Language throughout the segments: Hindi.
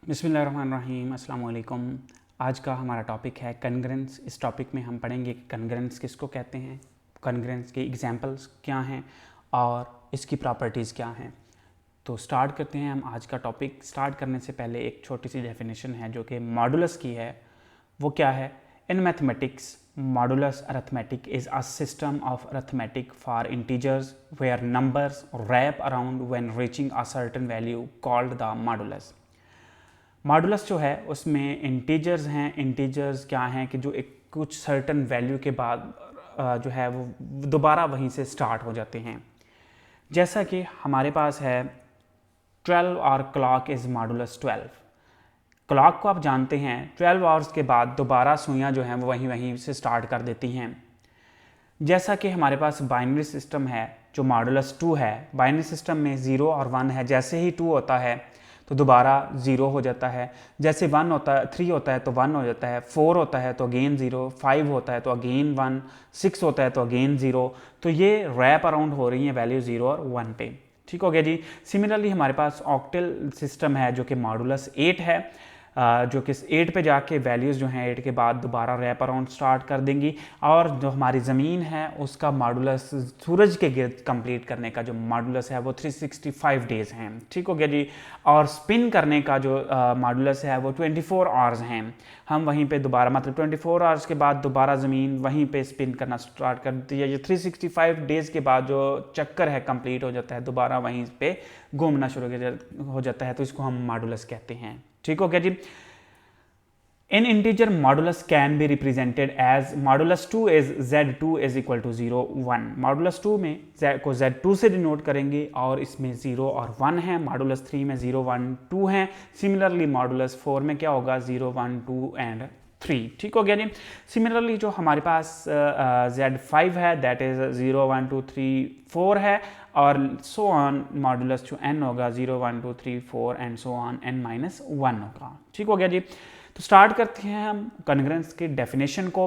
बिस्मिल्लाहिर्रहमानिर्रहीम, अस्सलाम वालेकुम। आज का हमारा टॉपिक है कन्ग्रेंस। इस टॉपिक में हम पढ़ेंगे कि कन्ग्रेंस किसको कहते हैं, कन्ग्रेंस के एग्जांपल्स क्या हैं और इसकी प्रॉपर्टीज़ क्या हैं। तो स्टार्ट करते हैं हम आज का टॉपिक। स्टार्ट करने से पहले एक छोटी सी डेफिनेशन है जो कि मॉडुलस की है। वो क्या है? In mathematics, modulus arithmetic is a system of arithmetic for integers where numbers wrap around when reaching a certain value called the modulus. Modulus जो है उसमें इंटीजर्स हैं। इंटीजर्स क्या हैं कि जो एक कुछ सर्टन वैल्यू के बाद जो है वो दोबारा वहीं से स्टार्ट हो जाते हैं। जैसा कि हमारे पास है 12 और क्लॉक इज़ मॉडुलस 12। क्लॉक को आप जानते हैं 12 आवर्स के बाद दोबारा सुइयाँ जो हैं वो वहीं से स्टार्ट कर देती हैं। जैसा कि हमारे पास बाइनरी सिस्टम है जो मॉडुलस 2 है। बाइनरी सिस्टम में 0 और 1 है। जैसे ही 2 होता है तो दोबारा 0 हो जाता है। जैसे 1 होता है, 3 होता है तो 1 हो जाता है, 4 होता है तो अगेन 0, 5 होता है तो अगेन 1, 6 होता है तो अगेन 0। तो ये रैप अराउंड हो रही है वैल्यू 0 और 1 पे। ठीक हो गया जी। सिमिलरली हमारे पास ऑक्टल सिस्टम है जो कि मॉडुलस 8 है, जो कि 8 पे जाके वैल्यूज़ जो हैं 8 के बाद दोबारा रैप अराउंड स्टार्ट कर देंगी। और जो हमारी ज़मीन है उसका मॉडुलस सूरज के गिर्द कंप्लीट करने का जो मॉडुलस है वो 365 डेज़ हैं। ठीक हो गया जी। और स्पिन करने का जो मॉडुलस है वो 24 आवर्स हैं। हम वहीं पे दोबारा मतलब 24 आवर्स के बाद दोबारा ज़मीन वहीं पे स्पिन करना स्टार्ट कर देती है। ये 365 डेज़ के बाद जो चक्कर है कंप्लीट हो जाता है, दोबारा वहीं पे घूमना शुरू हो जाता है, तो इसको हम मॉडुलस कहते हैं। ठीक हो गया जी। In integer modulus can be represented as modulus 2 is z2 is equal to 0 1। Modulus 2 में z को z2 से डिनोट करेंगे और इसमें 0 और 1 है। मॉडुलस 3 में 0 1 2 हैं। सिमिलरली मॉडुलस 4 में क्या होगा? 0 1 2 एंड 3। ठीक हो गया जी। सिमिलरली जो हमारे पास z5 है दैट इज 0 1 2 3 4 है, और सो ऑन मॉडुलस जो n होगा 0 1 2 3 4 एंड सो ऑन n-1 होगा। ठीक हो गया जी। तो स्टार्ट करते हैं हम कन्ग्रेंस की डेफिनेशन को।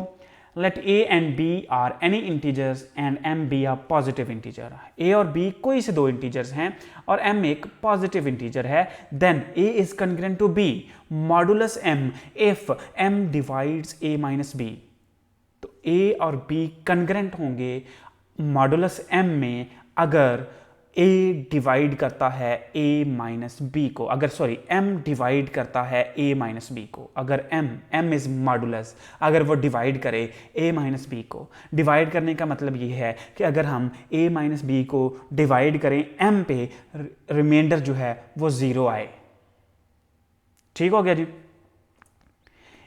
Let a and b are any integers and m be a positive integer. a और b कोई से दो इंटीजर्स हैं और m एक पॉजिटिव इंटीजर है। Then a is congruent to b modulus m if m divides a minus b। तो a और b कन्ग्रेंट होंगे मॉडुलस m में अगर a डिवाइड करता है a माइनस बी को, अगर सॉरी m डिवाइड करता है a माइनस बी को। अगर m इज मॉडुलस, अगर वो डिवाइड करे a माइनस बी को। डिवाइड करने का मतलब ये है कि अगर हम a माइनस बी को डिवाइड करें m पे, रिमाइंडर जो है वो 0 आए। ठीक हो गया जी।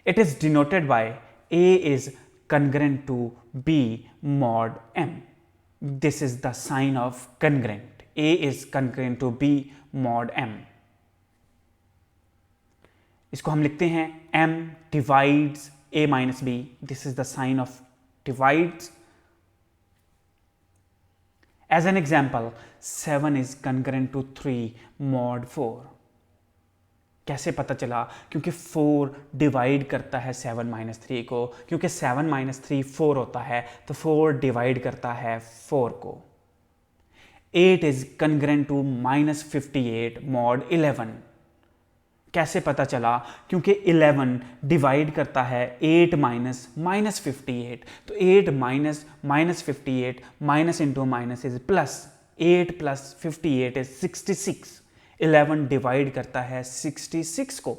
It is denoted by a is congruent to b mod m. This is the sign of congruent. A is congruent to B mod M. इसको हम लिखते हैं M divides A minus B. This is the sign of divides. As an example, 7 is congruent to 3 mod 4. कैसे पता चला? क्योंकि 4 डिवाइड करता है 7 माइनस 3 को। क्योंकि 7 माइनस 3 4 होता है तो 4 डिवाइड करता है 4 को। 8 is congruent to minus 58 mod 11। कैसे पता चला? क्योंकि 11 डिवाइड करता है 8 माइनस माइनस 58। तो 8 minus minus 58 minus into minus is plus. 8 plus 58 is 66। 11 divide करता है 66 को।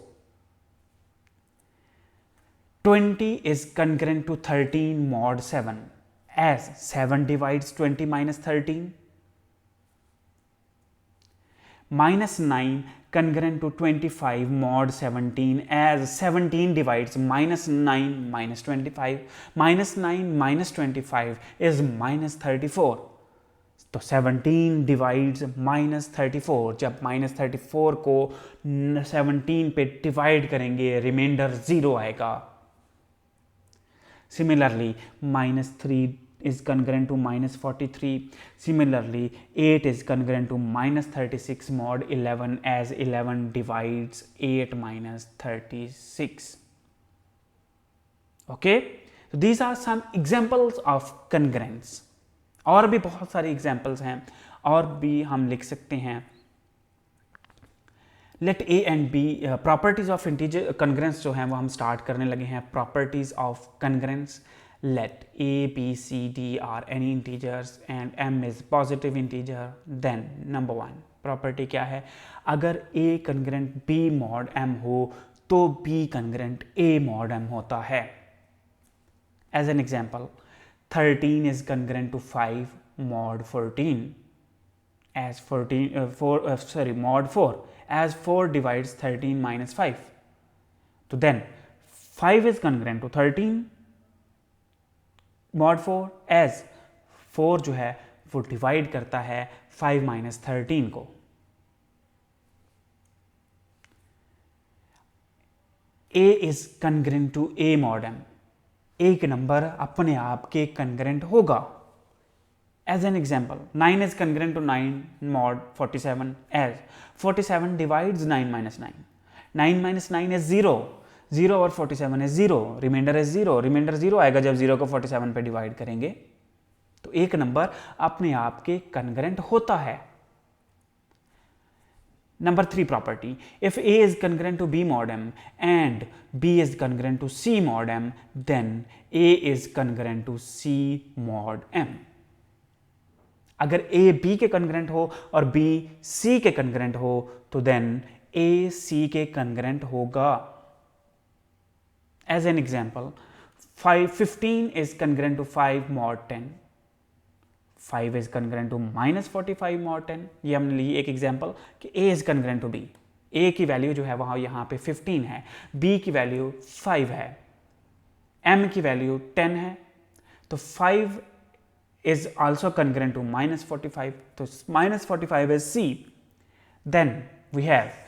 20 is congruent to 13 mod 7 as 7 divides 20 minus 13. Minus 9 congruent to 25 mod 17 as 17 divides minus 9 minus 25. Minus 9 minus 25 is minus 34. तो 17 डिवाइड्स माइनस 34। जब माइनस 34 को 17 पे डिवाइड करेंगे रिमाइंडर 0 आएगा। Similarly minus 3 is congruent to minus 43. Similarly 8 is congruent to minus 36 mod 11 as 11 divides 8 minus 36. Okay, so these are some examples of congruence. और भी बहुत सारे एग्जाम्पल्स हैं और भी हम लिख सकते हैं। Let a and b properties of integer congruence जो है वो हम स्टार्ट करने लगे हैं. Properties of congruence. let a b c d are any integers and m is positive integer, then number 1 property क्या है? अगर a congruent b mod m हो तो b congruent a mod m होता है. As an example, 13 is congruent to 5 mod 14 as 14 mod 4 as 4 divides 13 minus 5. तो then 5 is congruent to 13 mod 4 as 4 जो है वो डिवाइड करता है 5 minus 13 को. A is congruent to A mod m. एक नंबर अपने आप के congruent होगा. As an example, 9 is congruent to 9 mod 47 as 47 divides 9 minus 9. 9 minus 9 is 0. 0 और 47 is 0. Reminder is 0. रिमाइंडर 0 आएगा जब 0 को 47 पे डिवाइड करेंगे. तो एक नंबर अपने आप के congruent होता है. Number 3 property. If A is congruent to B mod m and B is congruent to C mod m, then A is congruent to C mod m. अगर A B के congruent हो और B C के congruent हो तो then A C के congruent होगा. As an example, 15 is congruent to 5 mod 10. 5 is congruent to minus 45 mod 10. ये हमने ली एक एग्जाम्पल कि A is congruent to B. A की वैल्यू जो है वहाँ यहाँ पे 15 है, B की वैल्यू 5 है, M की वैल्यू 10 है. तो 5 is also congruent to minus 45. तो minus 45 is C. Then we have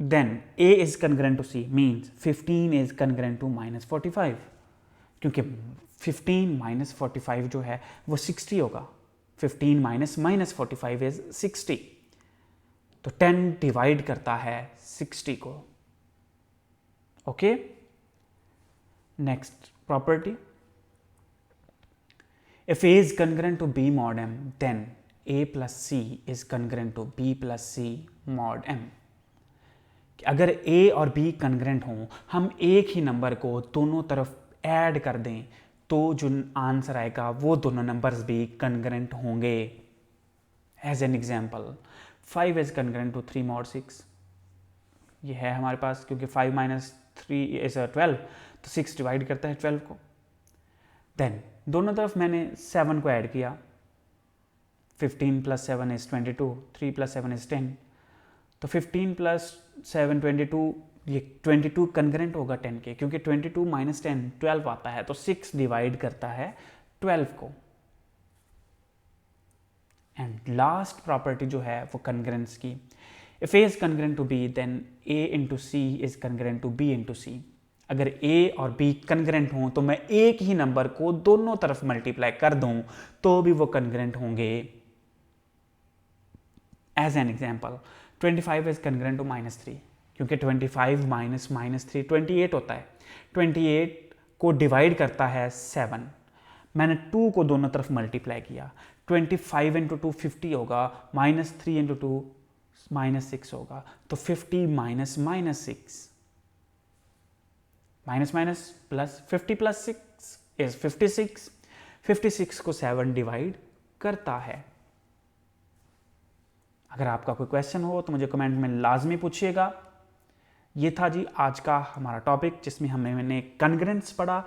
A is congruent to C means 15 is congruent to minus 45. क्योंकि 15 minus 45 जो है वो 60 होगा. 15 minus 45 is 60. तो 10 डिवाइड करता है 60 को. Okay, next property. If A is congruent to B mod m, then A plus C is congruent to B plus C mod m. अगर A और B congruent हों, हम एक ही नंबर को दोनों तरफ ऐड कर दें तो जो आंसर आएगा वो दोनों नंबर्स भी congruent होंगे. As an example, 5 is congruent to 3 mod 6. ये है हमारे पास क्योंकि 5 minus 3 is 12, तो 6 डिवाइड करता है 12 को. देन दोनों तरफ मैंने 7 को ऐड किया. 15 plus 7 is 22, 3 plus 7 is 10. तो 15 plus 7 22, ये 22 कन्ग्रेंट होगा 10 के, क्योंकि 22 minus 10 12 आता है. तो 6 डिवाइड करता है 12 को. एंड लास्ट प्रॉपर्टी जो है वो कन्ग्रेंस की. If A is congruent to B, then A into C is congruent to B into C. अगर A और B कन्ग्रेंट हों तो मैं एक ही नंबर को दोनों तरफ मल्टीप्लाई कर दूं तो भी वो कन्ग्रेंट होंगे. As an example, 25 is congruent to minus 3, क्योंकि 25 minus 3 28 होता है. 28 को डिवाइड करता है 7. मैंने 2 को दोनों तरफ मल्टीप्लाई किया. 25 into 2 50 होगा, minus 3 into 2 minus 6 होगा. तो 50 minus 6 minus plus 50 plus 6 is 56. 56 को 7 डिवाइड करता है. अगर आपका कोई क्वेश्चन हो तो मुझे कमेंट में लाजमी पूछिएगा. ये था जी आज का हमारा टॉपिक जिसमें हमने कन्ग्रेंस पढ़ा.